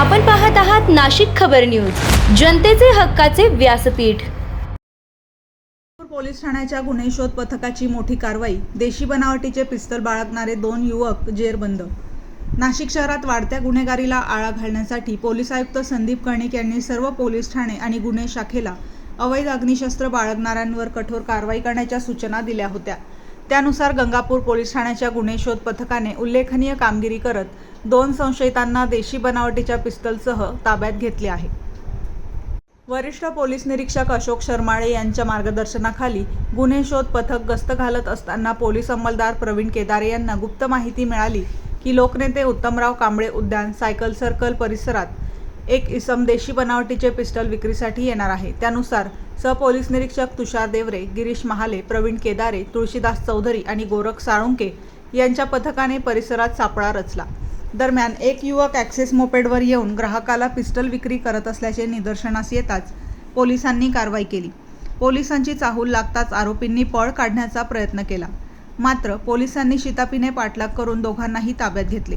आपण पाहत आहात नाशिक खबर न्यूज, जनतेचे हक्काचे व्यासपीठ। पोलीस ठाण्याच्या गुन्हे शोध पथकाची मोठी कारवाई। देशी बनावटीचे पिस्तल बाळगणारे 2 युवक जेरबंद। नाशिक शहरात वाढत्या गुन्हेगारीला आळा घालण्यासाठी पोलीस आयुक्त संदीप कर्णिक यांनी सर्व पोलीस ठाणे आणि गुन्हे शाखेला अवैध अग्निशस्त्र बाळगणाऱ्यांवर कठोर कारवाई करण्याच्या सूचना दिल्या होत्या। त्यानुसार गंगापूर पोलीस ठाण्याच्या गुन्हे शोध पथकाने उल्लेखनीय कामगिरी करत 2 संशयितांना देशी बनावटीच्या पिस्तलसह ताब्यात घेतले आहे। वरिष्ठ पोलीस निरीक्षक अशोक शर्माळे यांच्या मार्गदर्शनाखाली गुन्हे शोध पथक गस्त घालत असताना पोलीस अंमलदार प्रवीण केदारे यांना गुप्त माहिती मिळाली की लोकनेते उत्तमराव कांबळे उद्यान सायकल सर्कल परिसरात एक इसम देशी बनावटीचे पिस्टल विक्रीसाठी येणार आहे। त्यानुसार सहपोलीस निरीक्षक तुषार देवरे, गिरीश महाले, प्रवीण केदारे, तुळशीदास चौधरी आणि गोरख साळुंके यांच्या पथकाने परिसरात सापळा रचला। दरम्यान एक युवक ॲक्सेस मोपेडवर येऊन ग्राहकाला पिस्टल विक्री करत असल्याचे निदर्शनास येताच पोलिसांनी कारवाई केली। पोलिसांची चाहूल लागताच आरोपींनी पळ काढण्याचा प्रयत्न केला, मात्र पोलिसांनी शिताफीने पाठलाग करून दोघांनाही ताब्यात घेतले।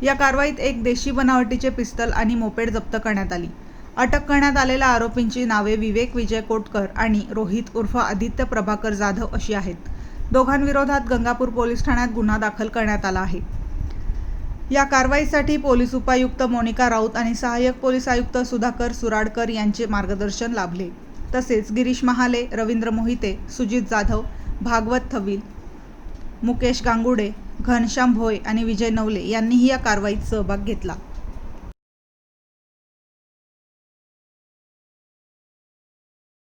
या कारवाईत एक देशी बनावटीचे पिस्तल आणि मोपेड जप्त करण्यात आली। अटक करण्यात आलेल्या आरोपींची नावे विवेक विजय कोटकर आणि रोहित उर्फ आदित्य प्रभाकर जाधव अशी आहेत। दोघांविरोधात गंगापूर पोलीस ठाण्यात गुन्हा दाखल करण्यात आला आहे। या कारवाईसाठी पोलीस उपायुक्त मोनिका राऊत आणि सहाय्यक पोलीस आयुक्त सुधाकर सुराडकर यांचे मार्गदर्शन लाभले। तसेच गिरीश महाले, रवींद्र मोहिते, सुजित जाधव, भागवत थविल, मुकेश गांगुडे, घनश्याम भोय आणि विजय नवले यांनीही या कारवाईत सहभाग घेतला।